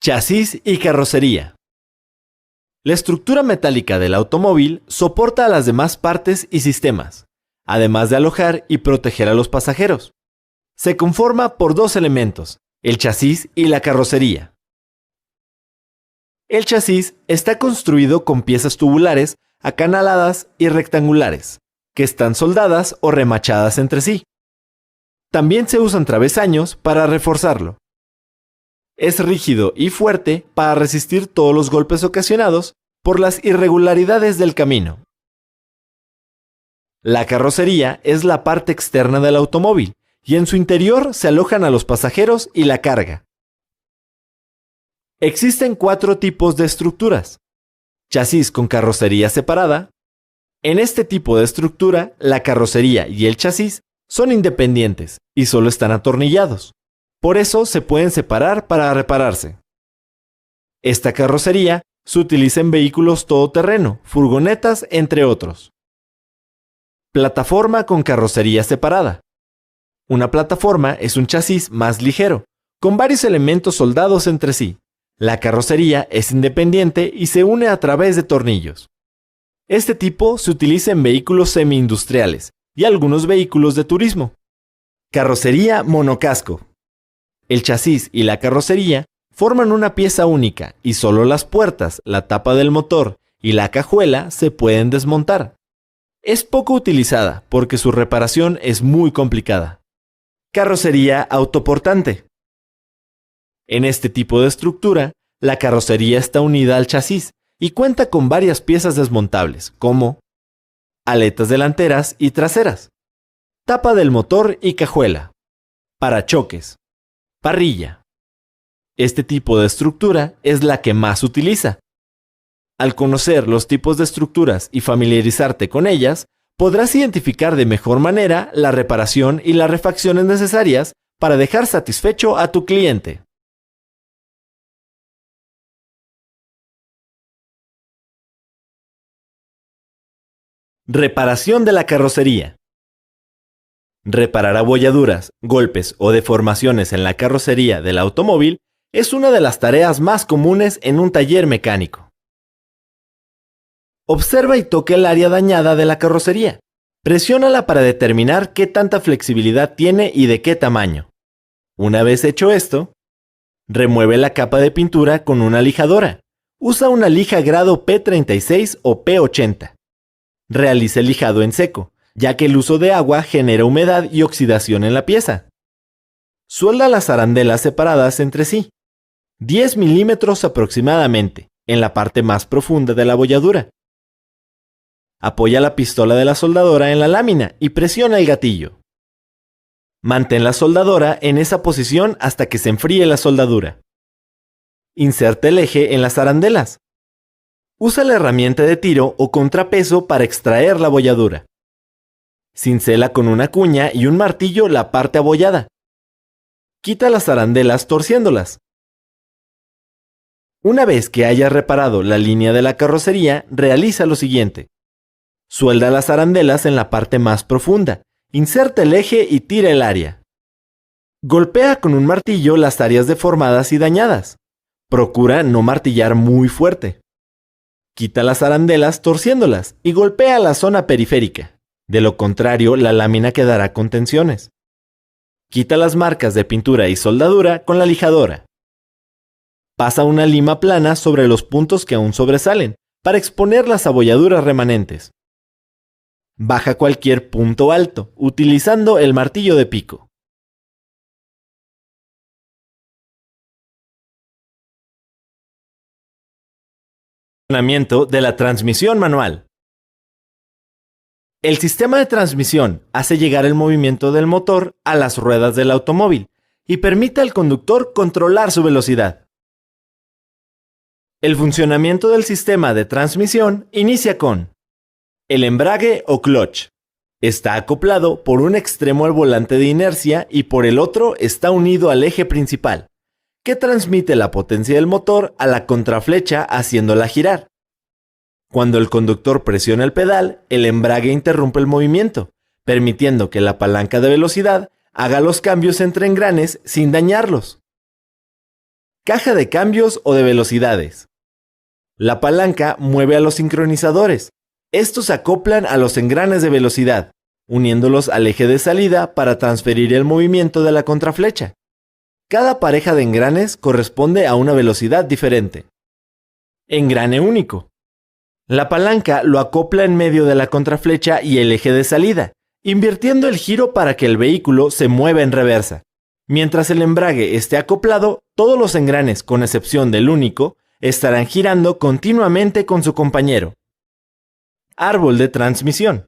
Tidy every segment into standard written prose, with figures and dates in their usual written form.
Chasis y carrocería. La estructura metálica del automóvil soporta a las demás partes y sistemas, además de alojar y proteger a los pasajeros. Se conforma por dos elementos, el chasis y la carrocería. El chasis está construido con piezas tubulares, acanaladas y rectangulares, que están soldadas o remachadas entre sí. También se usan travesaños para reforzarlo. Es rígido y fuerte para resistir todos los golpes ocasionados por las irregularidades del camino. La carrocería es la parte externa del automóvil y en su interior se alojan a los pasajeros y la carga. Existen 4 tipos de estructuras. Chasis con carrocería separada. En este tipo de estructura, la carrocería y el chasis son independientes y solo están atornillados. Por eso se pueden separar para repararse. Esta carrocería se utiliza en vehículos todoterreno, furgonetas, entre otros. Plataforma con carrocería separada. Una plataforma es un chasis más ligero, con varios elementos soldados entre sí. La carrocería es independiente y se une a través de tornillos. Este tipo se utiliza en vehículos semi-industriales y algunos vehículos de turismo. Carrocería monocasco. El chasis y la carrocería forman una pieza única y solo las puertas, la tapa del motor y la cajuela se pueden desmontar. Es poco utilizada porque su reparación es muy complicada. Carrocería autoportante. En este tipo de estructura, la carrocería está unida al chasis y cuenta con varias piezas desmontables, como aletas delanteras y traseras, tapa del motor y cajuela, parachoques, parrilla. Este tipo de estructura es la que más se utiliza. Al conocer los tipos de estructuras y familiarizarte con ellas, podrás identificar de mejor manera la reparación y las refacciones necesarias para dejar satisfecho a tu cliente. Reparación de la carrocería. Reparar abolladuras, golpes o deformaciones en la carrocería del automóvil es una de las tareas más comunes en un taller mecánico. Observa y toca el área dañada de la carrocería. Presiónala para determinar qué tanta flexibilidad tiene y de qué tamaño. Una vez hecho esto, remueve la capa de pintura con una lijadora. Usa una lija grado P36 o P80. Realiza el lijado en seco, ya que el uso de agua genera humedad y oxidación en la pieza. Suelda las arandelas separadas entre sí, 10 milímetros aproximadamente, en la parte más profunda de la abolladura. Apoya la pistola de la soldadora en la lámina y presiona el gatillo. Mantén la soldadora en esa posición hasta que se enfríe la soldadura. Inserta el eje en las arandelas. Usa la herramienta de tiro o contrapeso para extraer la abolladura. Cincela con una cuña y un martillo la parte abollada. Quita las arandelas torciéndolas. Una vez que hayas reparado la línea de la carrocería, realiza lo siguiente. Suelda las arandelas en la parte más profunda, inserta el eje y tira el área. Golpea con un martillo las áreas deformadas y dañadas. Procura no martillar muy fuerte. Quita las arandelas torciéndolas y golpea la zona periférica. De lo contrario, la lámina quedará con tensiones. Quita las marcas de pintura y soldadura con la lijadora. Pasa una lima plana sobre los puntos que aún sobresalen para exponer las abolladuras remanentes. Baja cualquier punto alto utilizando el martillo de pico. Funcionamiento de la transmisión manual. El sistema de transmisión hace llegar el movimiento del motor a las ruedas del automóvil y permite al conductor controlar su velocidad. El funcionamiento del sistema de transmisión inicia con el embrague o clutch. Está acoplado por un extremo al volante de inercia y por el otro está unido al eje principal, que transmite la potencia del motor a la contraflecha haciéndola girar. Cuando el conductor presiona el pedal, el embrague interrumpe el movimiento, permitiendo que la palanca de velocidad haga los cambios entre engranes sin dañarlos. caja de cambios o de velocidades. La palanca mueve a los sincronizadores. Estos se acoplan a los engranes de velocidad, uniéndolos al eje de salida para transferir el movimiento de la contraflecha. Cada pareja de engranes corresponde a una velocidad diferente. Engrane único. La palanca lo acopla en medio de la contraflecha y el eje de salida, invirtiendo el giro para que el vehículo se mueva en reversa. Mientras el embrague esté acoplado, todos los engranes, con excepción del único, estarán girando continuamente con su compañero. Árbol de transmisión.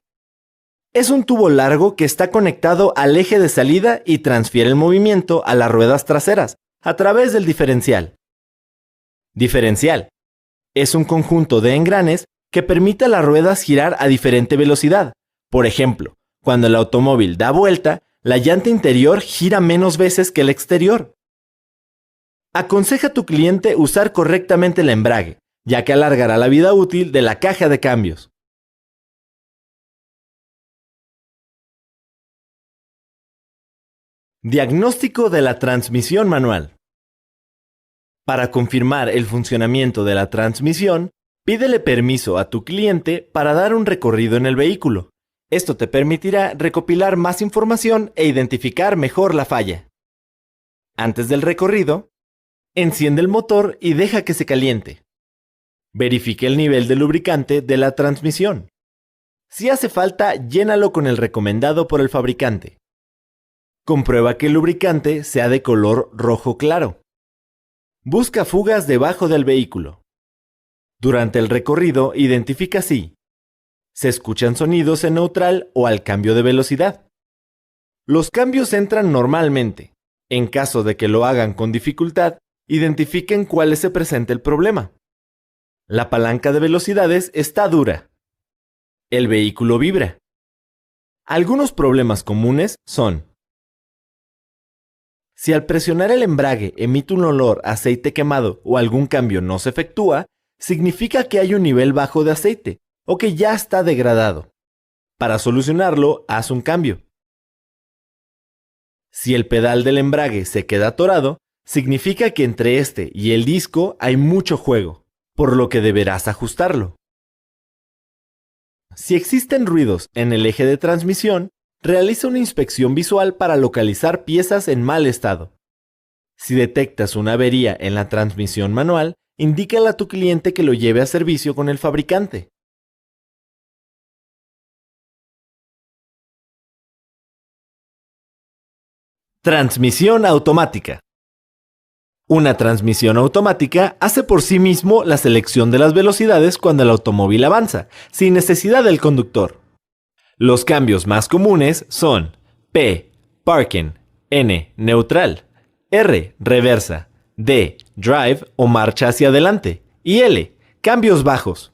Es un tubo largo que está conectado al eje de salida y transfiere el movimiento a las ruedas traseras a través del diferencial. Diferencial. Es un conjunto de engranes que permite a las ruedas girar a diferente velocidad. Por ejemplo, cuando el automóvil da vuelta, la llanta interior gira menos veces que el exterior. Aconseja a tu cliente usar correctamente el embrague, ya que alargará la vida útil de la caja de cambios. Diagnóstico de la transmisión manual. Para confirmar el funcionamiento de la transmisión, pídele permiso a tu cliente para dar un recorrido en el vehículo. Esto te permitirá recopilar más información e identificar mejor la falla. Antes del recorrido, enciende el motor y deja que se caliente. Verifique el nivel de lubricante de la transmisión. Si hace falta, llénalo con el recomendado por el fabricante. Comprueba que el lubricante sea de color rojo claro. Busca fugas debajo del vehículo. Durante el recorrido, identifica si se escuchan sonidos en neutral o al cambio de velocidad. Los cambios entran normalmente. En caso de que lo hagan con dificultad, identifiquen cuál se presenta el problema. La palanca de velocidades está dura. El vehículo vibra. Algunos problemas comunes son: si al presionar el embrague emite un olor a aceite quemado o algún cambio no se efectúa, significa que hay un nivel bajo de aceite o que ya está degradado. Para solucionarlo, haz un cambio. Si el pedal del embrague se queda atorado, significa que entre este y el disco hay mucho juego, por lo que deberás ajustarlo. Si existen ruidos en el eje de transmisión, realiza una inspección visual para localizar piezas en mal estado. Si detectas una avería en la transmisión manual, indícale a tu cliente que lo lleve a servicio con el fabricante. Transmisión automática. Una transmisión automática hace por sí mismo la selección de las velocidades cuando el automóvil avanza, sin necesidad del conductor. Los cambios más comunes son P, parking, N, neutral, R, reversa, D, drive o marcha hacia adelante, y L, cambios bajos.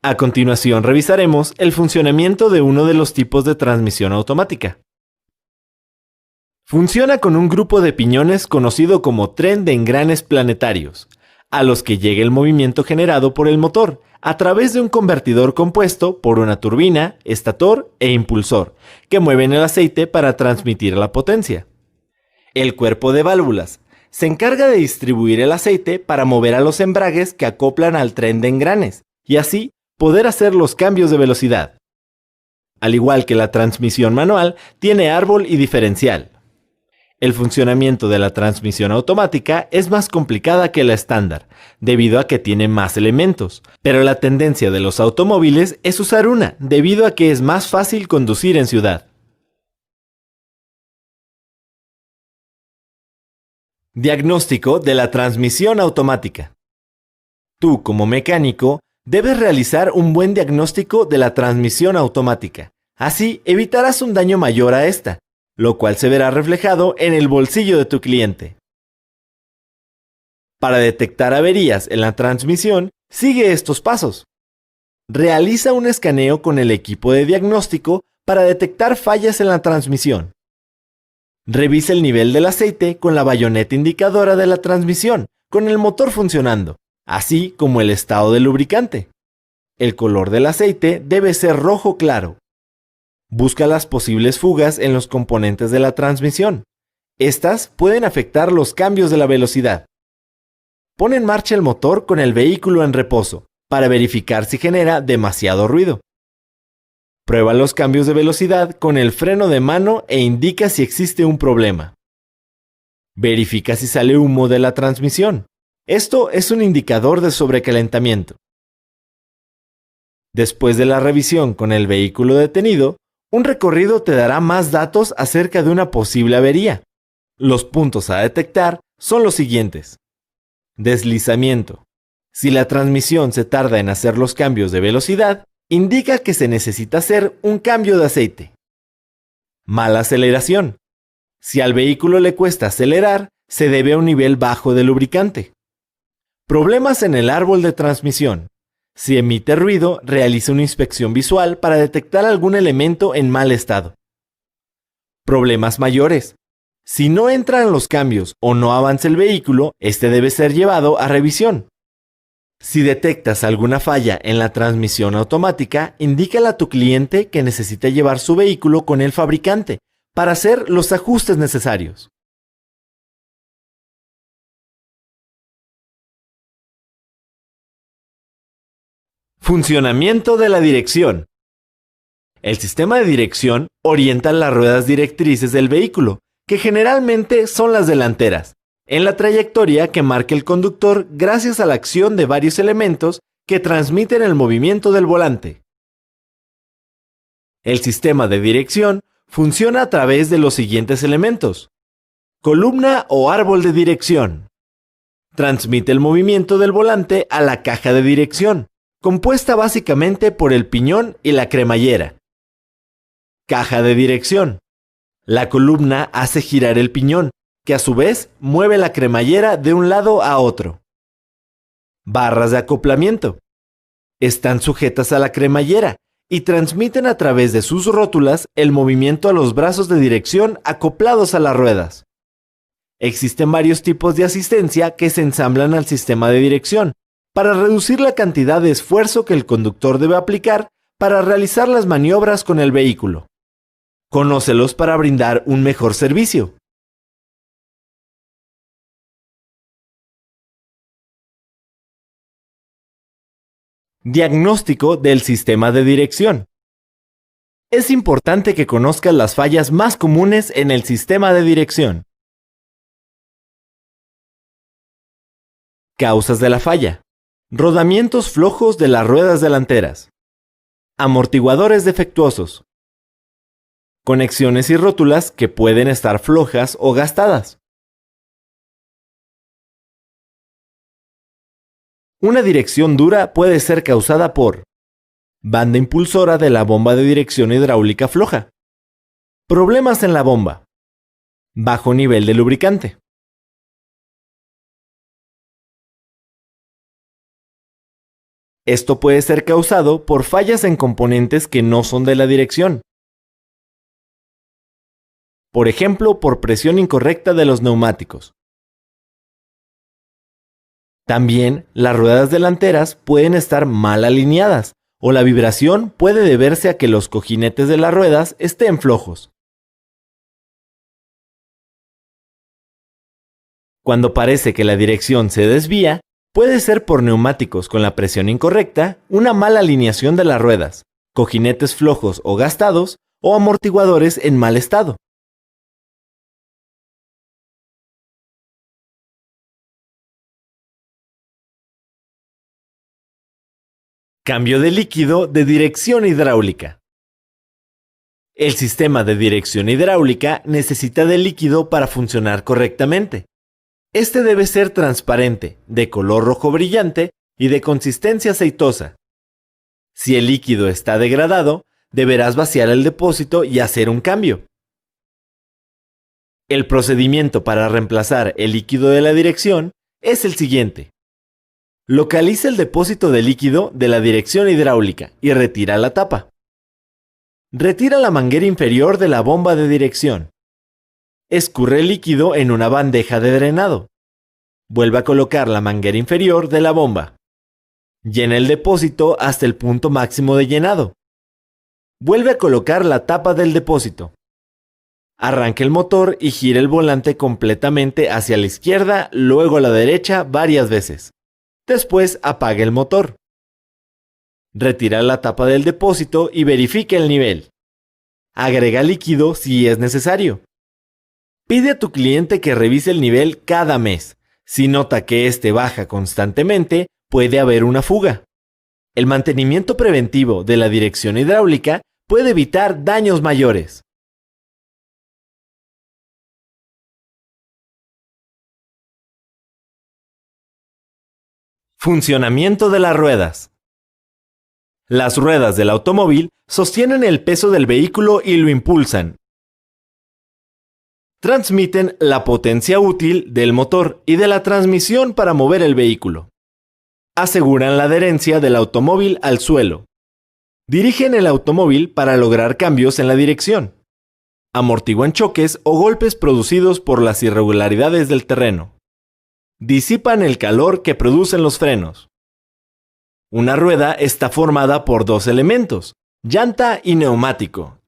A continuación revisaremos el funcionamiento de uno de los tipos de transmisión automática. Funciona con un grupo de piñones conocido como tren de engranes planetarios, a los que llega el movimiento generado por el motor a través de un convertidor compuesto por una turbina, estator e impulsor, que mueven el aceite para transmitir la potencia. El cuerpo de válvulas se encarga de distribuir el aceite para mover a los embragues que acoplan al tren de engranes, y así poder hacer los cambios de velocidad. Al igual que la transmisión manual, tiene árbol y diferencial. El funcionamiento de la transmisión automática es más complicada que la estándar, debido a que tiene más elementos, pero la tendencia de los automóviles es usar una, debido a que es más fácil conducir en ciudad. Diagnóstico de la transmisión automática. Tú, como mecánico, debes realizar un buen diagnóstico de la transmisión automática. Así evitarás un daño mayor a esta, lo cual se verá reflejado en el bolsillo de tu cliente. Para detectar averías en la transmisión, sigue estos pasos. Realiza un escaneo con el equipo de diagnóstico para detectar fallas en la transmisión. Revisa el nivel del aceite con la bayoneta indicadora de la transmisión, con el motor funcionando, así como el estado del lubricante. El color del aceite debe ser rojo claro. Busca las posibles fugas en los componentes de la transmisión. Estas pueden afectar los cambios de la velocidad. Pone en marcha el motor con el vehículo en reposo, para verificar si genera demasiado ruido. Prueba los cambios de velocidad con el freno de mano e indica si existe un problema. Verifica si sale humo de la transmisión. Esto es un indicador de sobrecalentamiento. Después de la revisión con el vehículo detenido, un recorrido te dará más datos acerca de una posible avería. Los puntos a detectar son los siguientes. Deslizamiento. Si la transmisión se tarda en hacer los cambios de velocidad, indica que se necesita hacer un cambio de aceite. Mala aceleración. Si al vehículo le cuesta acelerar, se debe a un nivel bajo de lubricante. Problemas en el árbol de transmisión. Si emite ruido, realiza una inspección visual para detectar algún elemento en mal estado. Problemas mayores. Si no entran los cambios o no avanza el vehículo, este debe ser llevado a revisión. Si detectas alguna falla en la transmisión automática, indícale a tu cliente que necesita llevar su vehículo con el fabricante para hacer los ajustes necesarios. Funcionamiento de la dirección. El sistema de dirección orienta las ruedas directrices del vehículo, que generalmente son las delanteras, en la trayectoria que marca el conductor gracias a la acción de varios elementos que transmiten el movimiento del volante. El sistema de dirección funciona a través de los siguientes elementos. Columna o árbol de dirección. Transmite el movimiento del volante a la caja de dirección, compuesta básicamente por el piñón y la cremallera. Caja de dirección. La columna hace girar el piñón, que a su vez mueve la cremallera de un lado a otro. Barras de acoplamiento. Están sujetas a la cremallera y transmiten a través de sus rótulas el movimiento a los brazos de dirección acoplados a las ruedas. Existen varios tipos de asistencia que se ensamblan al sistema de dirección para reducir la cantidad de esfuerzo que el conductor debe aplicar para realizar las maniobras con el vehículo. Conócelos para brindar un mejor servicio. Diagnóstico del sistema de dirección. Es importante que conozcas las fallas más comunes en el sistema de dirección. Causas de la falla. Rodamientos flojos de las ruedas delanteras. Amortiguadores defectuosos. Conexiones y rótulas que pueden estar flojas o gastadas. Una dirección dura puede ser causada por banda impulsora de la bomba de dirección hidráulica floja, problemas en la bomba, bajo nivel de lubricante. Esto puede ser causado por fallas en componentes que no son de la dirección. Por ejemplo, por presión incorrecta de los neumáticos. También las ruedas delanteras pueden estar mal alineadas o la vibración puede deberse a que los cojinetes de las ruedas estén flojos. Cuando parece que la dirección se desvía, puede ser por neumáticos con la presión incorrecta, una mala alineación de las ruedas, cojinetes flojos o gastados o amortiguadores en mal estado. Cambio de líquido de dirección hidráulica. El sistema de dirección hidráulica necesita de líquido para funcionar correctamente. Este debe ser transparente, de color rojo brillante y de consistencia aceitosa. Si el líquido está degradado, deberás vaciar el depósito y hacer un cambio. El procedimiento para reemplazar el líquido de la dirección es el siguiente. Localiza el depósito de líquido de la dirección hidráulica y retira la tapa. Retira la manguera inferior de la bomba de dirección. Escurre el líquido en una bandeja de drenado. Vuelve a colocar la manguera inferior de la bomba. Llena el depósito hasta el punto máximo de llenado. Vuelve a colocar la tapa del depósito. Arranque el motor y gire el volante completamente hacia la izquierda, luego a la derecha varias veces. Después apague el motor. Retira la tapa del depósito y verifique el nivel. Agrega líquido si es necesario. Pide a tu cliente que revise el nivel cada mes. Si nota que éste baja constantemente, puede haber una fuga. El mantenimiento preventivo de la dirección hidráulica puede evitar daños mayores. Funcionamiento de las ruedas. Las ruedas del automóvil sostienen el peso del vehículo y lo impulsan. Transmiten la potencia útil del motor y de la transmisión para mover el vehículo. Aseguran la adherencia del automóvil al suelo. Dirigen el automóvil para lograr cambios en la dirección. Amortiguan choques o golpes producidos por las irregularidades del terreno. Disipan el calor que producen los frenos. Una rueda está formada por dos elementos, llanta y neumático.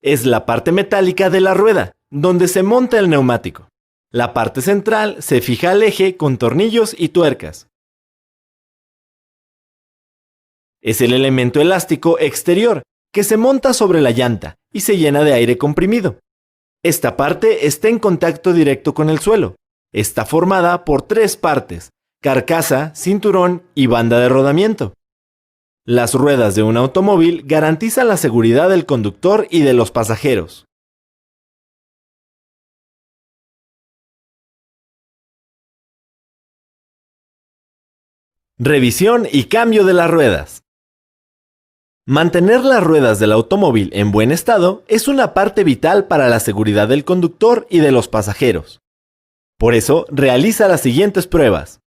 Es la parte metálica de la rueda, donde se monta el neumático. La parte central se fija al eje con tornillos y tuercas. Es el elemento elástico exterior que se monta sobre la llanta y se llena de aire comprimido. Esta parte está en contacto directo con el suelo. Está formada por tres partes: carcasa, cinturón y banda de rodamiento. Las ruedas de un automóvil garantizan la seguridad del conductor y de los pasajeros. Revisión y cambio de las ruedas. Mantener las ruedas del automóvil en buen estado es una parte vital para la seguridad del conductor y de los pasajeros. Por eso, realiza las siguientes pruebas.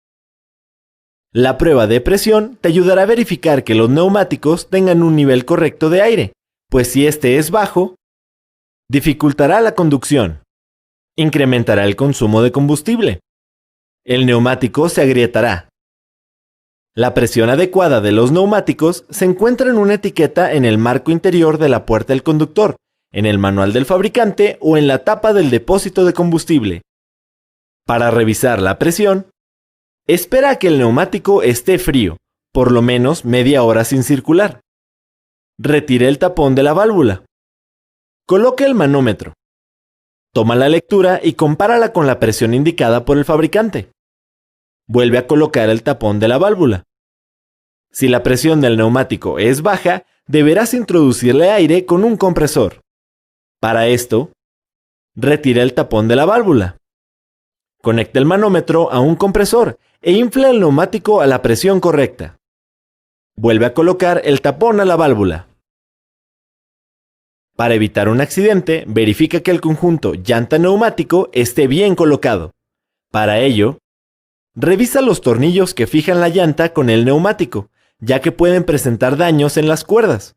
La prueba de presión te ayudará a verificar que los neumáticos tengan un nivel correcto de aire, pues si este es bajo, dificultará la conducción, incrementará el consumo de combustible, el neumático se agrietará. La presión adecuada de los neumáticos se encuentra en una etiqueta en el marco interior de la puerta del conductor, en el manual del fabricante o en la tapa del depósito de combustible. Para revisar la presión, espera a que el neumático esté frío, por lo menos media hora sin circular. Retire el tapón de la válvula. Coloque el manómetro. Toma la lectura y compárala con la presión indicada por el fabricante. Vuelve a colocar el tapón de la válvula. Si la presión del neumático es baja, deberás introducirle aire con un compresor. Para esto, retira el tapón de la válvula. Conecta el manómetro a un compresor e infla el neumático a la presión correcta. Vuelve a colocar el tapón a la válvula. Para evitar un accidente, verifica que el conjunto llanta-neumático esté bien colocado. Para ello, revisa los tornillos que fijan la llanta con el neumático, ya que pueden presentar daños en las cuerdas.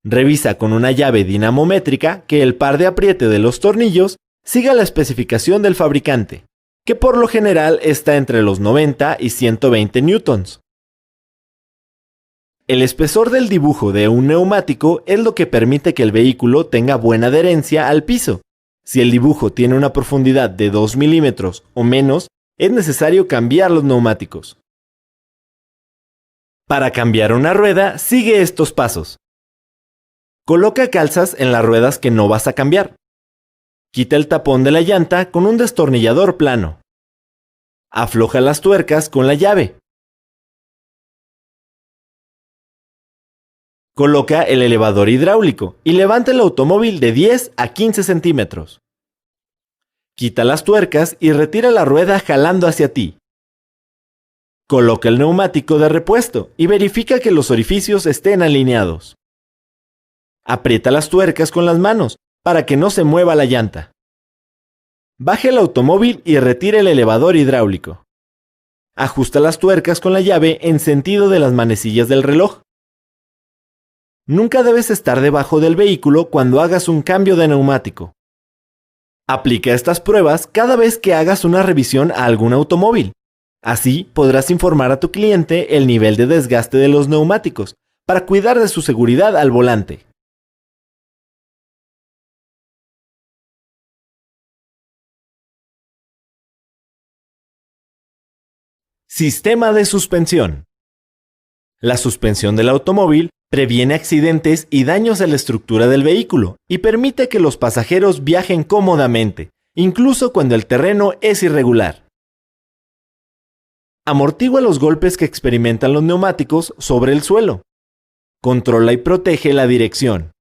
Revisa con una llave dinamométrica que el par de apriete de los tornillos siga la especificación del fabricante, que por lo general está entre los 90 y 120 newtons. El espesor del dibujo de un neumático es lo que permite que el vehículo tenga buena adherencia al piso. Si el dibujo tiene una profundidad de 2 milímetros o menos, es necesario cambiar los neumáticos. Para cambiar una rueda, sigue estos pasos. Coloca calzas en las ruedas que no vas a cambiar. Quita el tapón de la llanta con un destornillador plano. Afloja las tuercas con la llave. Coloca el elevador hidráulico y levanta el automóvil de 10 a 15 centímetros. Quita las tuercas y retira la rueda jalando hacia ti. Coloca el neumático de repuesto y verifica que los orificios estén alineados. Aprieta las tuercas con las manos para que no se mueva la llanta. Baja el automóvil y retira el elevador hidráulico. Ajusta las tuercas con la llave en sentido de las manecillas del reloj. Nunca debes estar debajo del vehículo cuando hagas un cambio de neumático. Aplica estas pruebas cada vez que hagas una revisión a algún automóvil. Así podrás informar a tu cliente el nivel de desgaste de los neumáticos para cuidar de su seguridad al volante. Sistema de suspensión. La suspensión del automóvil previene accidentes y daños a la estructura del vehículo y permite que los pasajeros viajen cómodamente, incluso cuando el terreno es irregular. Amortigua los golpes que experimentan los neumáticos sobre el suelo. Controla y protege la dirección.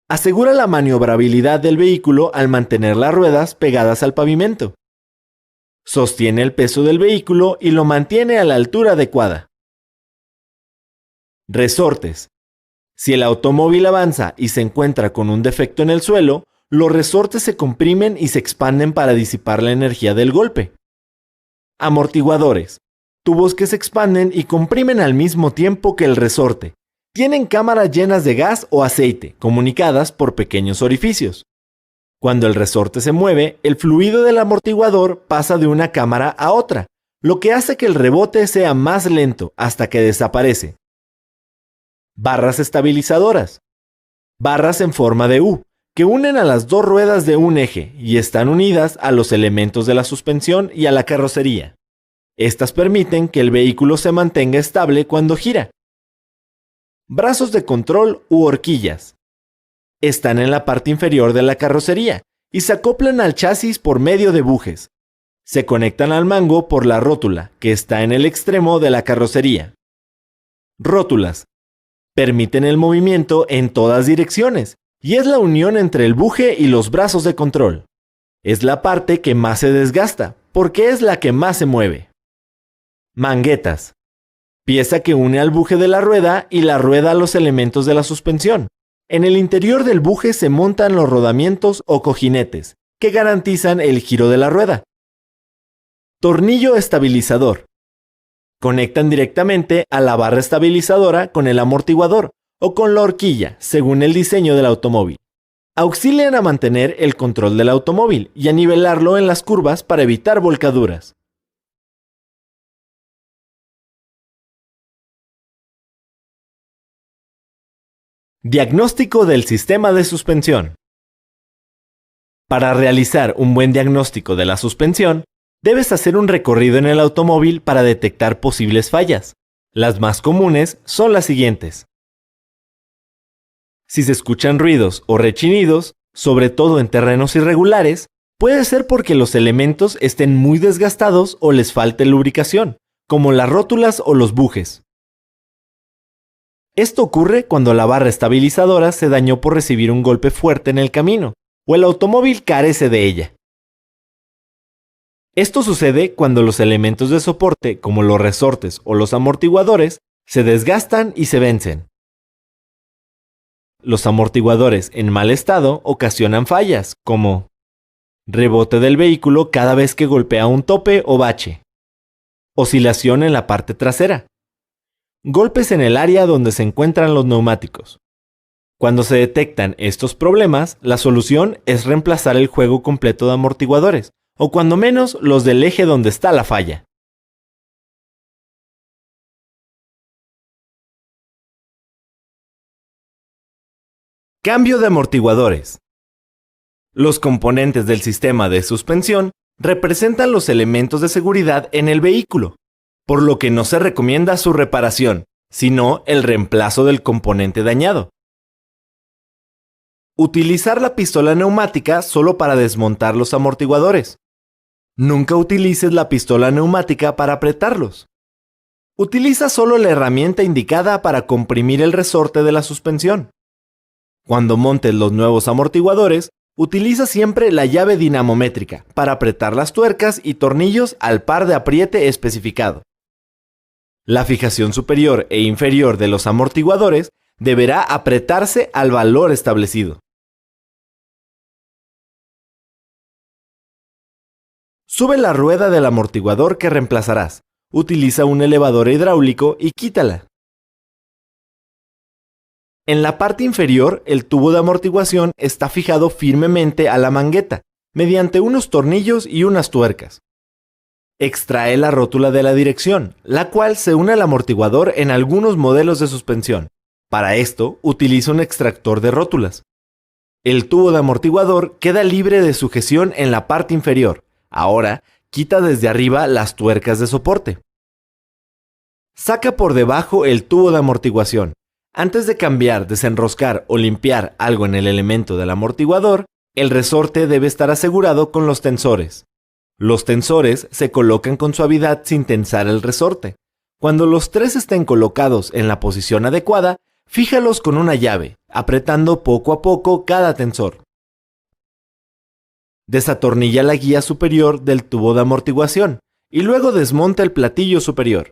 Asegura la maniobrabilidad del vehículo al mantener las ruedas pegadas al pavimento. Sostiene el peso del vehículo y lo mantiene a la altura adecuada. Resortes. Si el automóvil avanza y se encuentra con un defecto en el suelo, los resortes se comprimen y se expanden para disipar la energía del golpe. Amortiguadores. Tubos que se expanden y comprimen al mismo tiempo que el resorte. Tienen cámaras llenas de gas o aceite, comunicadas por pequeños orificios. Cuando el resorte se mueve, el fluido del amortiguador pasa de una cámara a otra, lo que hace que el rebote sea más lento hasta que desaparece. Barras estabilizadoras. Barras en forma de U, que unen a las dos ruedas de un eje y están unidas a los elementos de la suspensión y a la carrocería. Estas permiten que el vehículo se mantenga estable cuando gira. Brazos de control u horquillas. Están en la parte inferior de la carrocería y se acoplan al chasis por medio de bujes. Se conectan al mango por la rótula, que está en el extremo de la carrocería. Rótulas. Permiten el movimiento en todas direcciones y es la unión entre el buje y los brazos de control. Es la parte que más se desgasta, porque es la que más se mueve. Manguetas. Pieza que une al buje de la rueda y la rueda a los elementos de la suspensión. En el interior del buje se montan los rodamientos o cojinetes, que garantizan el giro de la rueda. Tornillo estabilizador. Conectan directamente a la barra estabilizadora con el amortiguador o con la horquilla, según el diseño del automóvil. Auxilian a mantener el control del automóvil y a nivelarlo en las curvas para evitar volcaduras. Diagnóstico del sistema de suspensión. Para realizar un buen diagnóstico de la suspensión, debes hacer un recorrido en el automóvil para detectar posibles fallas. Las más comunes son las siguientes. Si se escuchan ruidos o rechinidos, sobre todo en terrenos irregulares, puede ser porque los elementos estén muy desgastados o les falte lubricación, como las rótulas o los bujes. Esto ocurre cuando la barra estabilizadora se dañó por recibir un golpe fuerte en el camino, o el automóvil carece de ella. Esto sucede cuando los elementos de soporte, como los resortes o los amortiguadores, se desgastan y se vencen. Los amortiguadores en mal estado ocasionan fallas, como rebote del vehículo cada vez que golpea un tope o bache, oscilación en la parte trasera, golpes en el área donde se encuentran los neumáticos. Cuando se detectan estos problemas, la solución es reemplazar el juego completo de amortiguadores, o cuando menos los del eje donde está la falla. Cambio de amortiguadores. Los componentes del sistema de suspensión representan los elementos de seguridad en el vehículo, por lo que no se recomienda su reparación, sino el reemplazo del componente dañado. Utilizar la pistola neumática solo para desmontar los amortiguadores. Nunca utilices la pistola neumática para apretarlos. Utiliza solo la herramienta indicada para comprimir el resorte de la suspensión. Cuando montes los nuevos amortiguadores, utiliza siempre la llave dinamométrica para apretar las tuercas y tornillos al par de apriete especificado. La fijación superior e inferior de los amortiguadores deberá apretarse al valor establecido. Sube la rueda del amortiguador que reemplazarás. Utiliza un elevador hidráulico y quítala. En la parte inferior, el tubo de amortiguación está fijado firmemente a la mangueta, mediante unos tornillos y unas tuercas. Extrae la rótula de la dirección, la cual se une al amortiguador en algunos modelos de suspensión, Para esto, utiliza un extractor de rótulas. El tubo de amortiguador queda libre de sujeción en la parte inferior. Ahora, quita desde arriba las tuercas de soporte. Saca por debajo el tubo de amortiguación. Antes de cambiar, desenroscar o limpiar algo en el elemento del amortiguador, el resorte debe estar asegurado con los tensores. Los tensores se colocan con suavidad sin tensar el resorte. Cuando los tres estén colocados en la posición adecuada, fíjalos con una llave, apretando poco a poco cada tensor. Desatornilla la guía superior del tubo de amortiguación y luego desmonta el platillo superior.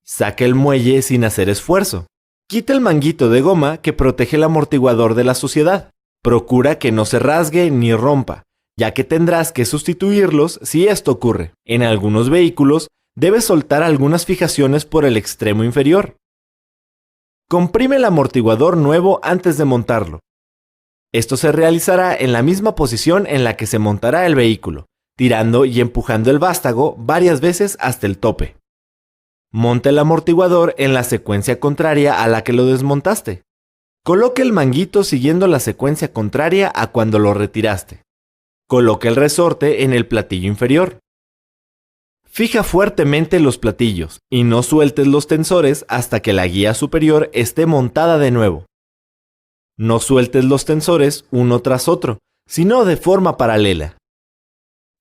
Saca el muelle sin hacer esfuerzo. Quita el manguito de goma que protege el amortiguador de la suciedad. Procura que no se rasgue ni rompa, ya que tendrás que sustituirlos si esto ocurre. En algunos vehículos, debes soltar algunas fijaciones por el extremo inferior. Comprime el amortiguador nuevo antes de montarlo. Esto se realizará en la misma posición en la que se montará el vehículo, tirando y empujando el vástago varias veces hasta el tope. Monta el amortiguador en la secuencia contraria a la que lo desmontaste. Coloca el manguito siguiendo la secuencia contraria a cuando lo retiraste. Coloca el resorte en el platillo inferior. Fija fuertemente los platillos y no sueltes los tensores hasta que la guía superior esté montada de nuevo. No sueltes los tensores uno tras otro, sino de forma paralela.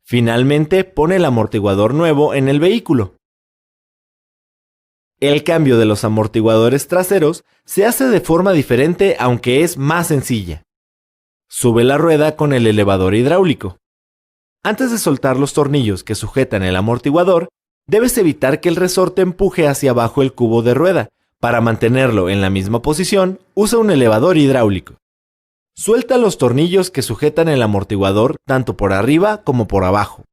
Finalmente, pone el amortiguador nuevo en el vehículo. El cambio de los amortiguadores traseros se hace de forma diferente, aunque es más sencilla. Sube la rueda con el elevador hidráulico. Antes de soltar los tornillos que sujetan el amortiguador, debes evitar que el resorte empuje hacia abajo el cubo de rueda. Para mantenerlo en la misma posición, usa un elevador hidráulico. Suelta los tornillos que sujetan el amortiguador tanto por arriba como por abajo.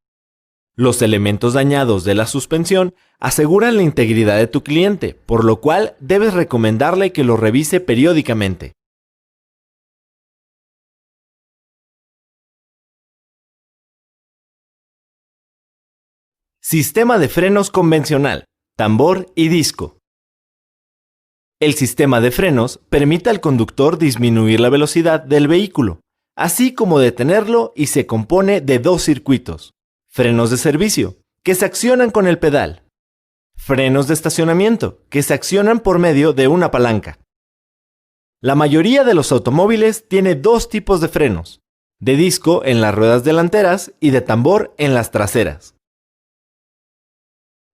Los elementos dañados de la suspensión aseguran la integridad de tu cliente, por lo cual debes recomendarle que lo revise periódicamente. Sistema de frenos convencional, tambor y disco. El sistema de frenos permite al conductor disminuir la velocidad del vehículo, así como detenerlo, y se compone de dos circuitos: frenos de servicio, que se accionan con el pedal; frenos de estacionamiento, que se accionan por medio de una palanca. La mayoría de los automóviles tiene dos tipos de frenos: de disco en las ruedas delanteras y de tambor en las traseras.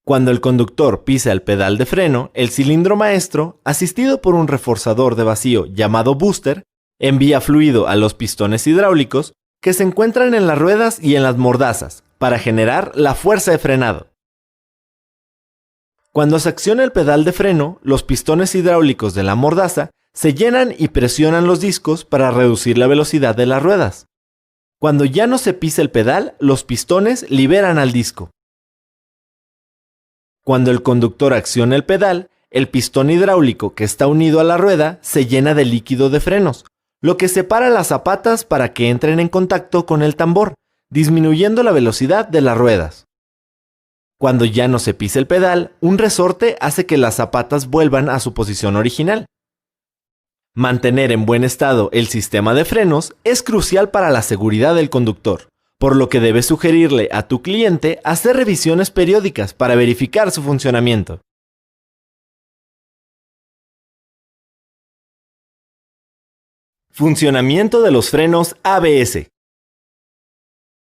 Cuando el conductor pisa el pedal de freno, el cilindro maestro, asistido por un reforzador de vacío llamado booster, envía fluido a los pistones hidráulicos que se encuentran en las ruedas y en las mordazas para generar la fuerza de frenado. Cuando se acciona el pedal de freno, los pistones hidráulicos de la mordaza se llenan y presionan los discos para reducir la velocidad de las ruedas. Cuando ya no se pisa el pedal, los pistones liberan al disco. Cuando el conductor acciona el pedal, el pistón hidráulico que está unido a la rueda se llena de líquido de frenos, lo que separa las zapatas para que entren en contacto con el tambor, disminuyendo la velocidad de las ruedas. Cuando ya no se pisa el pedal, un resorte hace que las zapatas vuelvan a su posición original. Mantener en buen estado el sistema de frenos es crucial para la seguridad del conductor, por lo que debes sugerirle a tu cliente hacer revisiones periódicas para verificar su funcionamiento. Funcionamiento de los frenos ABS.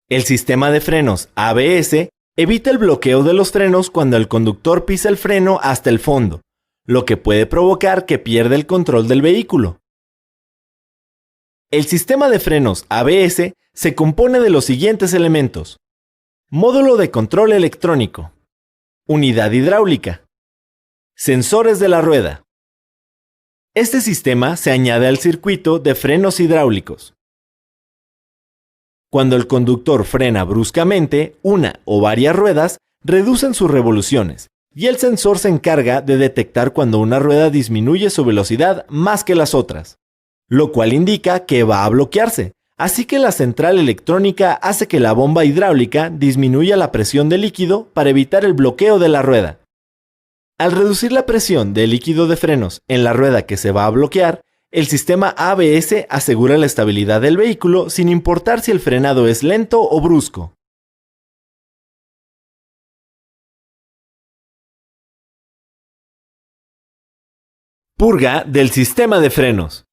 El sistema de frenos ABS evita el bloqueo de los frenos cuando el conductor pisa el freno hasta el fondo, lo que puede provocar que pierda el control del vehículo. El sistema de frenos ABS se compone de los siguientes elementos: módulo de control electrónico, unidad hidráulica, sensores de la rueda. Este sistema se añade al circuito de frenos hidráulicos. Cuando el conductor frena bruscamente, una o varias ruedas reducen sus revoluciones, y el sensor se encarga de detectar cuando una rueda disminuye su velocidad más que las otras, lo cual indica que va a bloquearse. Así que la central electrónica hace que la bomba hidráulica disminuya la presión de líquido para evitar el bloqueo de la rueda. Al reducir la presión del líquido de frenos en la rueda que se va a bloquear, el sistema ABS asegura la estabilidad del vehículo sin importar si el frenado es lento o brusco. Purga del sistema de frenos.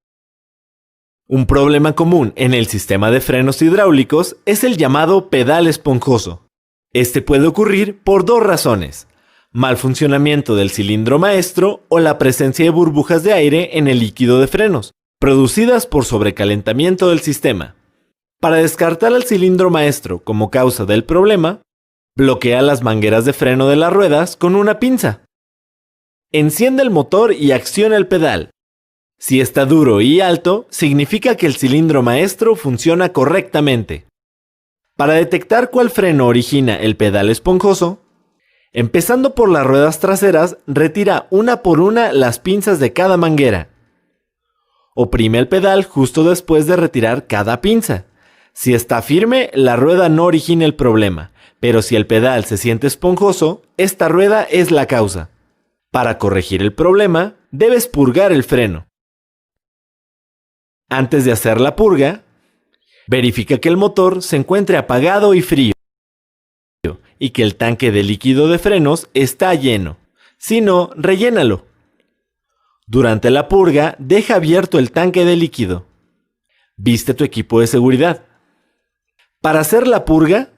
Un problema común en el sistema de frenos hidráulicos es el llamado pedal esponjoso. Este puede ocurrir por dos razones: mal funcionamiento del cilindro maestro o la presencia de burbujas de aire en el líquido de frenos, producidas por sobrecalentamiento del sistema. Para descartar al cilindro maestro como causa del problema, bloquea las mangueras de freno de las ruedas con una pinza. Enciende el motor y acciona el pedal. Si está duro y alto, significa que el cilindro maestro funciona correctamente. Para detectar cuál freno origina el pedal esponjoso, empezando por las ruedas traseras, retira una por una las pinzas de cada manguera. Oprime el pedal justo después de retirar cada pinza. Si está firme, la rueda no origina el problema, pero si el pedal se siente esponjoso, esta rueda es la causa. Para corregir el problema, debes purgar el freno. Antes de hacer la purga, verifica que el motor se encuentre apagado y frío y que el tanque de líquido de frenos está lleno. Si no, rellénalo. Durante la purga, deja abierto el tanque de líquido. Viste tu equipo de seguridad. Para hacer la purga,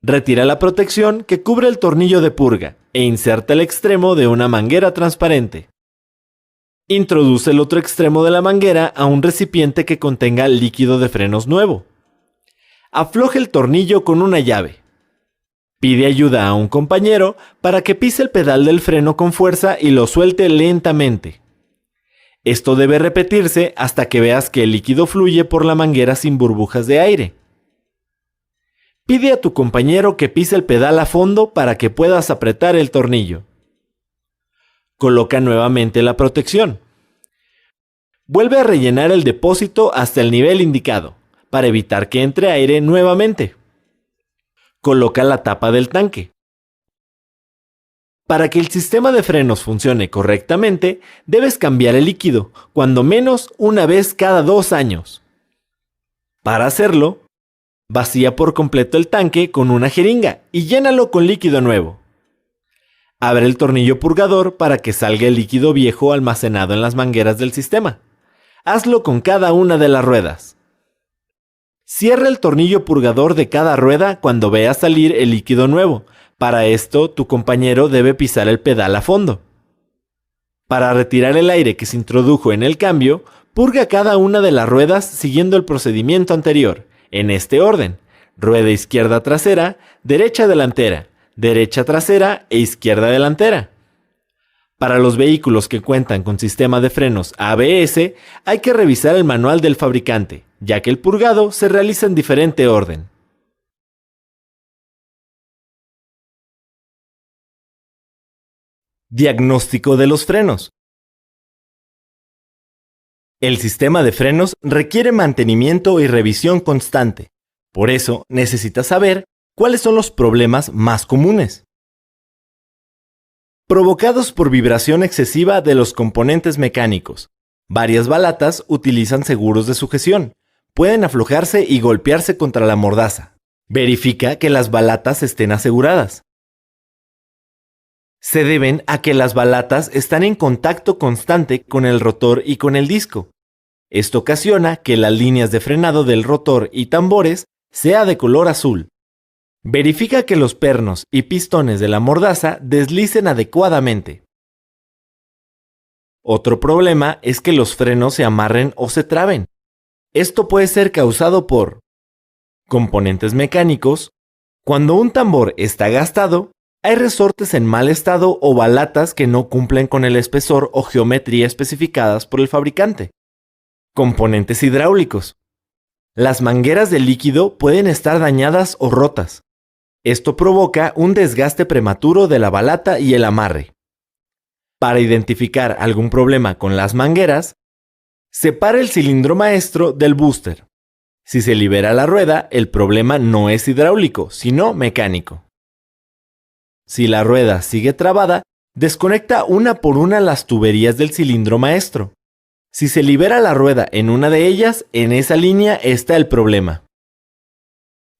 retira la protección que cubre el tornillo de purga e inserta el extremo de una manguera transparente. Introduce el otro extremo de la manguera a un recipiente que contenga líquido de frenos nuevo. Afloja el tornillo con una llave. Pide ayuda a un compañero para que pise el pedal del freno con fuerza y lo suelte lentamente. Esto debe repetirse hasta que veas que el líquido fluye por la manguera sin burbujas de aire. Pide a tu compañero que pise el pedal a fondo para que puedas apretar el tornillo. Coloca nuevamente la protección. Vuelve a rellenar el depósito hasta el nivel indicado, para evitar que entre aire nuevamente. Coloca la tapa del tanque. Para que el sistema de frenos funcione correctamente, debes cambiar el líquido, cuando menos una vez cada 2 años. Para hacerlo, vacía por completo el tanque con una jeringa y llénalo con líquido nuevo. Abre el tornillo purgador para que salga el líquido viejo almacenado en las mangueras del sistema. Hazlo con cada una de las ruedas. Cierra el tornillo purgador de cada rueda cuando veas salir el líquido nuevo. Para esto, tu compañero debe pisar el pedal a fondo. Para retirar el aire que se introdujo en el cambio, purga cada una de las ruedas siguiendo el procedimiento anterior, en este orden: rueda izquierda trasera, derecha delantera, derecha trasera e izquierda delantera. Para los vehículos que cuentan con sistema de frenos ABS, hay que revisar el manual del fabricante, ya que el purgado se realiza en diferente orden. Diagnóstico de los frenos. El sistema de frenos requiere mantenimiento y revisión constante. Por eso, necesitas saber cuáles son los problemas más comunes. Provocados por vibración excesiva de los componentes mecánicos. Varias balatas utilizan seguros de sujeción. Pueden aflojarse y golpearse contra la mordaza. Verifica que las balatas estén aseguradas. Se deben a que las balatas están en contacto constante con el rotor y con el disco. Esto ocasiona que las líneas de frenado del rotor y tambores sea de color azul. Verifica que los pernos y pistones de la mordaza deslicen adecuadamente. Otro problema es que los frenos se amarren o se traben. Esto puede ser causado por componentes mecánicos. Cuando un tambor está gastado, hay resortes en mal estado o balatas que no cumplen con el espesor o geometría especificadas por el fabricante. Componentes hidráulicos. Las mangueras de líquido pueden estar dañadas o rotas. Esto provoca un desgaste prematuro de la balata y el amarre. Para identificar algún problema con las mangueras, separa el cilindro maestro del booster. Si se libera la rueda, el problema no es hidráulico, sino mecánico. Si la rueda sigue trabada, Desconecta una por una las tuberías del cilindro maestro. Si se libera la rueda en una de ellas, en esa línea está el problema.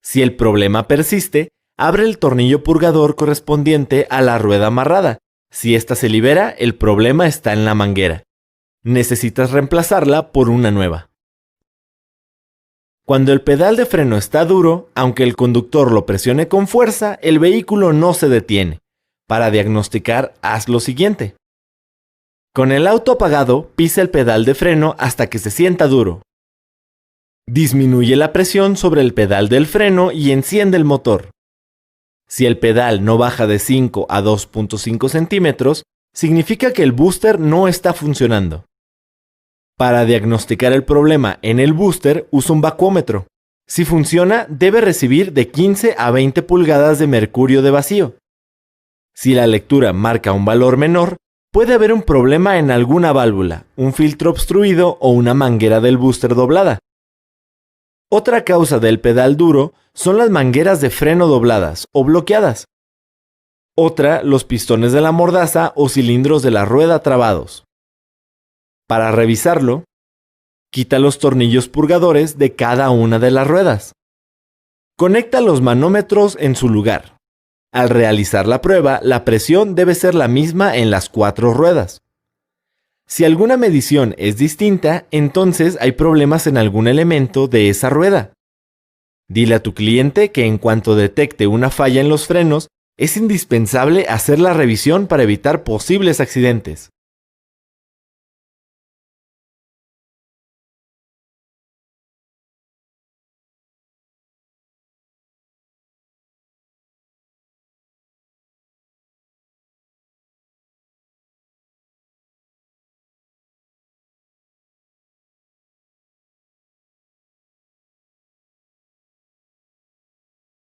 Si el problema persiste, abre el tornillo purgador correspondiente a la rueda amarrada. Si ésta se libera, el problema está en la manguera. Necesitas reemplazarla por una nueva. Cuando el pedal de freno está duro, aunque el conductor lo presione con fuerza, el vehículo no se detiene. Para diagnosticar, haz lo siguiente. Con el auto apagado, pisa el pedal de freno hasta que se sienta duro. Disminuye la presión sobre el pedal del freno y enciende el motor. Si el pedal no baja de 5 a 2.5 centímetros, significa que el booster no está funcionando. Para diagnosticar el problema en el booster, usa un vacuómetro. Si funciona, debe recibir de 15 a 20 pulgadas de mercurio de vacío. Si la lectura marca un valor menor, puede haber un problema en alguna válvula, un filtro obstruido o una manguera del booster doblada. Otra causa del pedal duro son las mangueras de freno dobladas o bloqueadas. Otra, los pistones de la mordaza o cilindros de la rueda trabados. Para revisarlo, quita los tornillos purgadores de cada una de las ruedas. Conecta los manómetros en su lugar. Al realizar la prueba, la presión debe ser la misma en las 4 ruedas. Si alguna medición es distinta, entonces hay problemas en algún elemento de esa rueda. Dile a tu cliente que en cuanto detecte una falla en los frenos, es indispensable hacer la revisión para evitar posibles accidentes.